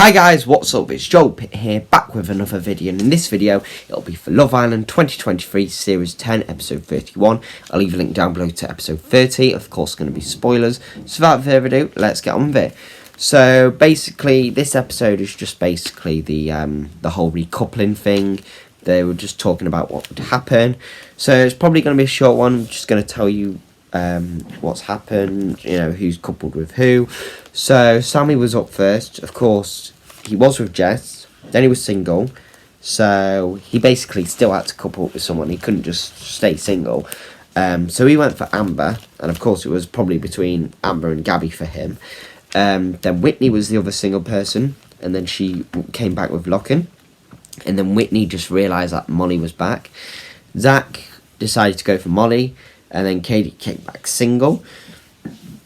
Hi guys, what's up? It's Joel Pitt here, back with another video, and in this video, it'll be for Love Island 2023 Series 10, Episode 31. I'll leave a link down below to Episode 30, of course going to be spoilers. So without further ado, let's get on with it. So basically, this episode is just basically the whole recoupling thing. They were just talking about what would happen. So it's probably going to be a short one. I'm just going to tell you what's happened, who's coupled with who. So Sammy was up first. Of course, he was with Jess, then he was single, so he basically still had to couple up with someone. He couldn't just stay single. So he went for Amber, and of course it was probably between Amber and Gabby for him. Then Whitney was the other single person, and then she came back with Lochan, and then Whitney just realised that Molly was back. Zach decided to go for Molly, and then Katie came back single.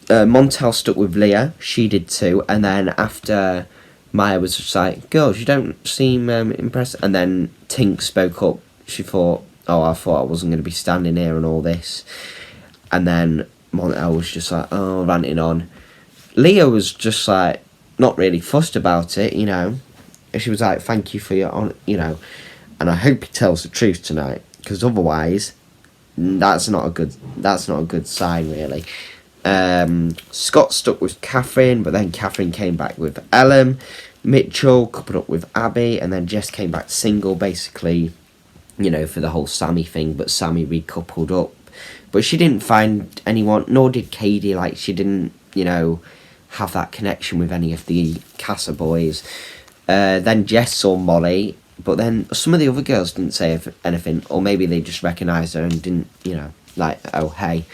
Montel stuck with Leah, she did too, and then after Maya was just like, girls, you don't seem impressed, and then Tink spoke up. She thought, I thought I wasn't going to be standing here and all this, and then Montel was just like, ranting on. Leah was just like, not really fussed about it, she was like, thank you for your and I hope he tells the truth tonight, because otherwise that's not a good sign, really. Scott stuck with Catherine, but then Catherine came back with Ellen. Mitchell coupled up with Abby, and then Jess came back single, basically, for the whole Sammy thing, but Sammy recoupled up. But she didn't find anyone, nor did Katie. Like, she didn't, have that connection with any of the Casa boys. Then Jess saw Molly, but then some of the other girls didn't say anything, or maybe they just recognised her and didn't, like, oh, hey.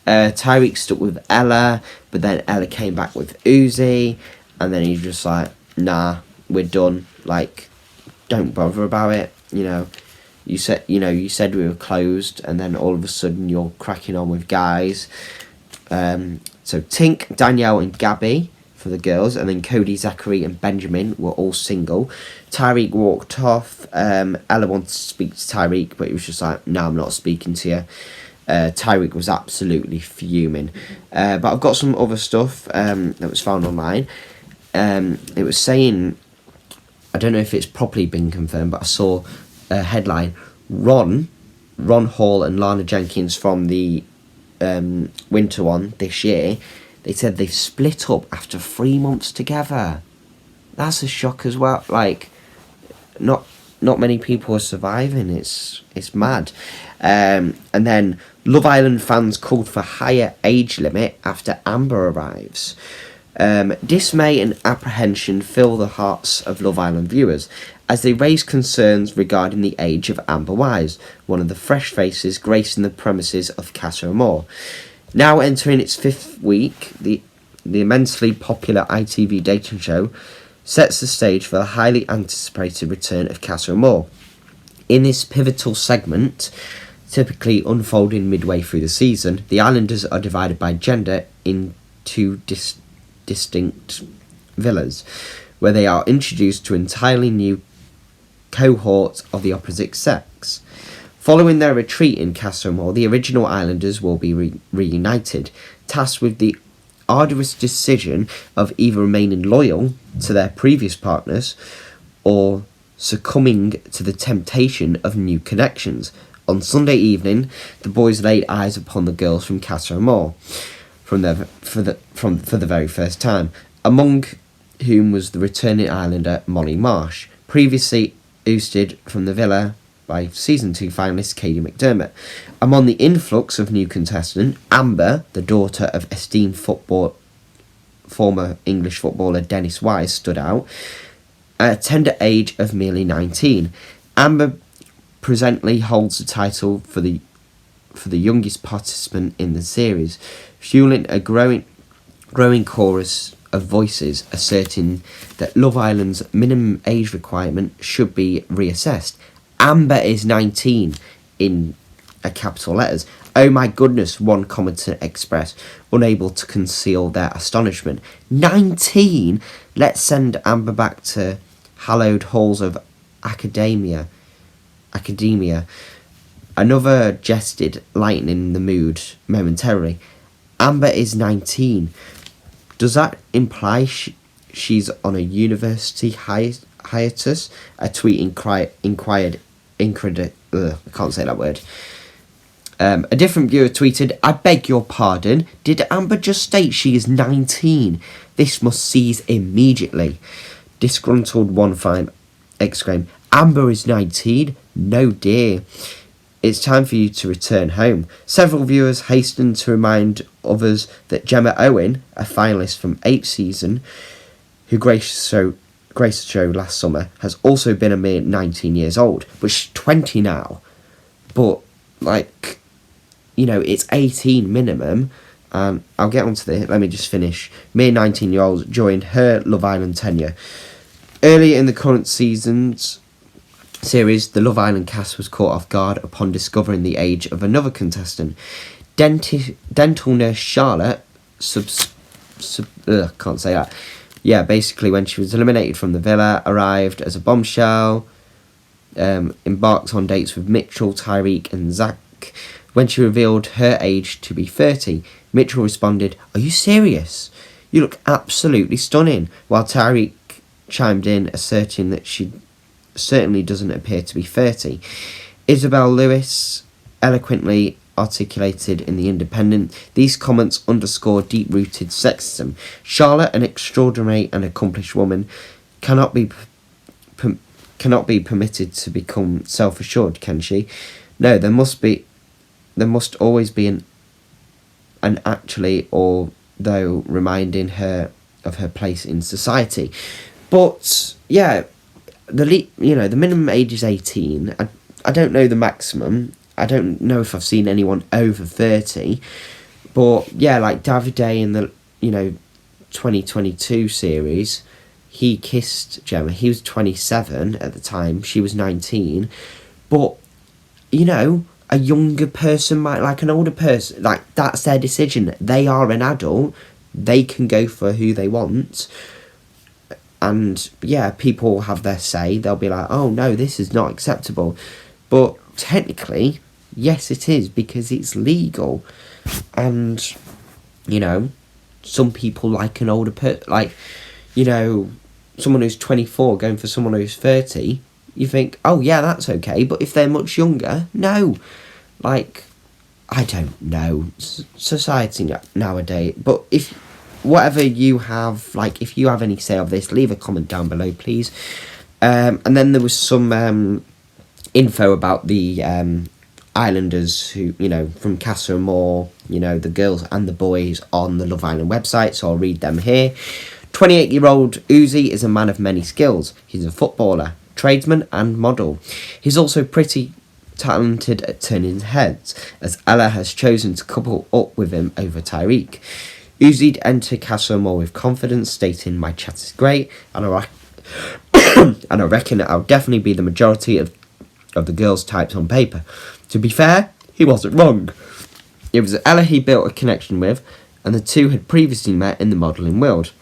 Tyreek stuck with Ella, but then Ella came back with Uzi, and then he's just like, nah, we're done, like, don't bother about it, you said we were closed, and then all of a sudden you're cracking on with guys. So Tink, Danielle and Gabby for the girls, and then Cody, Zachary and Benjamin were all single. Tyreek walked off. Ella wanted to speak to Tyreek, but he was just like, no, I'm not speaking to you. Tyreek was absolutely fuming. But I've got some other stuff that was found online. It was saying, I don't know if it's properly been confirmed, but I saw a headline, Ron Hall and Lana Jenkins from the winter one this year, they said they've split up after 3 months together. That's a shock as well. Like, not many people are surviving. It's mad. And then Love Island fans called for higher age limit after Amber arrives. Dismay and apprehension fill the hearts of Love Island viewers as they raise concerns regarding the age of Amber Wise, one of the fresh faces gracing the premises of Casa Amor. Now entering its 5th week, the immensely popular ITV dating show sets the stage for the highly anticipated return of Casa Amor. In this pivotal segment, typically unfolding midway through the season, the Islanders are divided by gender in two distinct villas, where they are introduced to entirely new cohorts of the opposite sex. Following their retreat in Casa Amor, the original Islanders will be reunited, tasked with the arduous decision of either remaining loyal to their previous partners or succumbing to the temptation of new connections. On Sunday evening, the boys laid eyes upon the girls from Casa Amor for the very first time, among whom was the returning Islander Molly Marsh, previously ousted from the villa by Season 2 finalist Katie McDermott. Among the influx of new contestant, Amber, the daughter of esteemed former English footballer Dennis Wise, stood out. At a tender age of merely 19, Amber presently holds the title for the youngest participant in the series, fueling a growing chorus of voices asserting that Love Island's minimum age requirement should be reassessed. Amber is 19 in capital letters. Oh my goodness, one commenter expressed, unable to conceal their astonishment. 19? Let's send Amber back to hallowed halls of academia. Another jested, lightening the mood momentarily. Amber is 19. Does that imply she's on a university hiatus. A tweet inquired I can't say that word. A different viewer tweeted, "I beg your pardon, did Amber just state she is 19? This must cease immediately." Disgruntled one fan exclaimed, "Amber is 19? No dear. It's time for you to return home." Several viewers hastened to remind others that Gemma Owen, a finalist from 8th season, who graced the show last summer, has also been a mere 19 years old. But she's 20 now. But, like, you know, it's 18 minimum. I'll get onto this. Let me just finish. Mere 19-year-olds joined her Love Island tenure. Earlier in the current season's series, the Love Island cast was caught off guard upon discovering the age of another contestant. Dental nurse Charlotte, can't say that. Yeah, basically when she was eliminated from the villa, arrived as a bombshell, embarked on dates with Mitchell, Tyreek and Zach. When she revealed her age to be 30, Mitchell responded, "Are you serious? You look absolutely stunning," while Tyreek chimed in, asserting that she certainly doesn't appear to be 30. Isabel Lewis eloquently articulated in The Independent, "These comments underscore deep-rooted sexism. Charlotte, an extraordinary and accomplished woman, cannot be permitted to become self-assured, can she? No, there must always be an actually, although reminding her of her place in society." But yeah, the minimum age is 18. I don't know the maximum. I don't know if I've seen anyone over 30. But yeah, like Davide in the 2022 series, he kissed Gemma. He was 27 at the time. She was 19. But a younger person might like an older person. Like, that's their decision. They are an adult. They can go for who they want. And yeah, people have their say. They'll be like, "Oh no, this is not acceptable." But technically, yes, it is, because it's legal. And some people like an older person, like someone who's 24 going for someone who's 30. You think, oh yeah, that's okay. But if they're much younger, no. Like, I don't know, society nowadays. But if you have any say of this, leave a comment down below, please. And then there was some info about the Islanders who, from Casa Amor, the girls and the boys on the Love Island website, so I'll read them here. 28-year-old Uzi is a man of many skills. He's a footballer, tradesman and model. He's also pretty talented at turning heads, as Ella has chosen to couple up with him over Tyreek. Uzi'd enter Casa Amor with confidence, stating, "My chat is great, and I reckon I'll definitely be the majority of the girls' types on paper." To be fair, he wasn't wrong. It was Ella he built a connection with, and the two had previously met in the modelling world.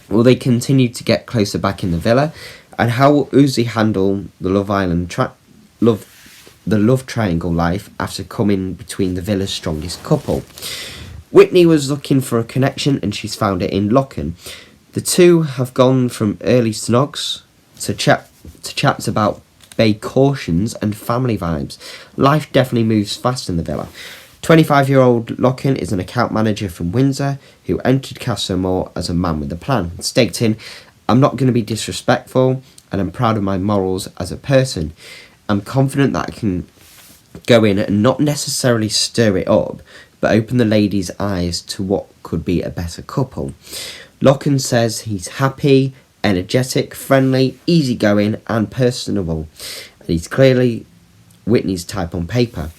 Will they continue to get closer back in the villa? And how will Uzi handle the Love Island love triangle life after coming between the villa's strongest couple? Whitney was looking for a connection, and she's found it in Locken. The two have gone from early snogs to chats about bay cautions and family vibes. Life definitely moves fast in the villa. 25-year-old Locken is an account manager from Windsor who entered Casa Amor as a man with a plan, stating, "I'm not going to be disrespectful, and I'm proud of my morals as a person. I'm confident that I can go in and not necessarily stir it up, but open the ladies' eyes to what could be a better couple." Locken says he's happy, energetic, friendly, easygoing and personable, and he's clearly Whitney's type on paper.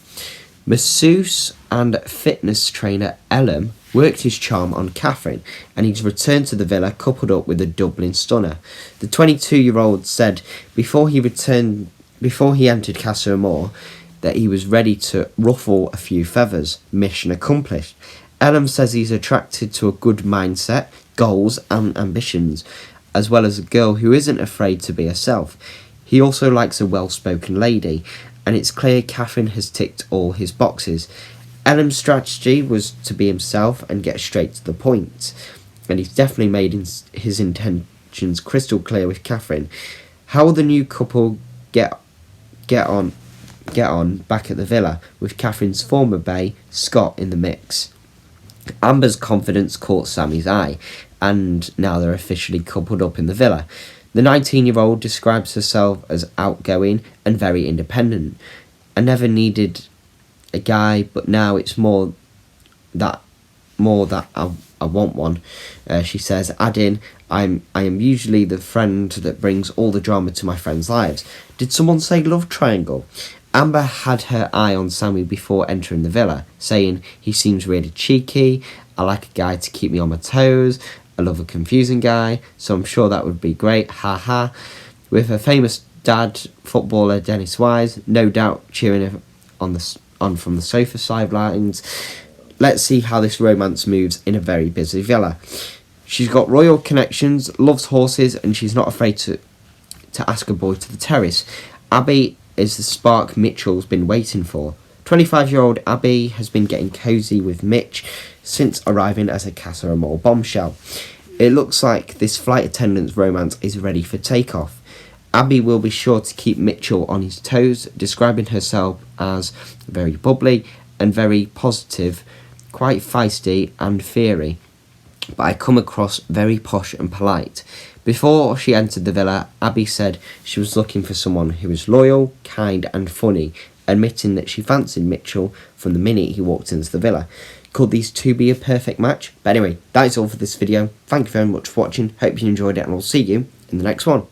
Masseuse and fitness trainer Ellum worked his charm on Catherine, and he's returned to the villa coupled up with a Dublin stunner. The 22-year-old said before he entered Casa Amor that he was ready to ruffle a few feathers. Mission accomplished. Ellum says he's attracted to a good mindset, goals and ambitions, as well as a girl who isn't afraid to be herself. He also likes a well-spoken lady, and it's clear Catherine has ticked all his boxes. Ellum's strategy was to be himself and get straight to the point, and he's definitely made his connections crystal clear with Catherine. How will the new couple get on back at the villa with Catherine's former bae, Scott, in the mix? Amber's confidence caught Sammy's eye, and now they're officially coupled up in the villa. The 19-year-old describes herself as outgoing and very independent. I never needed a guy, but now it's more that I want one. She says, adding, I am usually the friend that brings all the drama to my friends' lives. Did someone say love triangle? Amber had her eye on Sammy before entering the villa, saying, he seems really cheeky, I like a guy to keep me on my toes, I love a confusing guy, so I'm sure that would be great, haha. With her famous dad, footballer Dennis Wise, no doubt cheering her on from the sofa sidelines. Let's see how this romance moves in a very busy villa. She's got royal connections, loves horses, and she's not afraid to ask a boy to the terrace. Abby is the spark Mitchell's been waiting for. 25-year-old Abby has been getting cosy with Mitch since arriving as a Casa Amor bombshell. It looks like this flight attendant's romance is ready for takeoff. Abby will be sure to keep Mitchell on his toes, describing herself as very bubbly and very positive, quite feisty and fiery, but I come across very posh and polite. Before she entered the villa, Abby said she was looking for someone who was loyal, kind and funny, admitting that she fancied Mitchell from the minute he walked into the villa. Could these two be a perfect match? But anyway, that is all for this video. Thank you very much for watching, hope you enjoyed it, and I'll see you in the next one.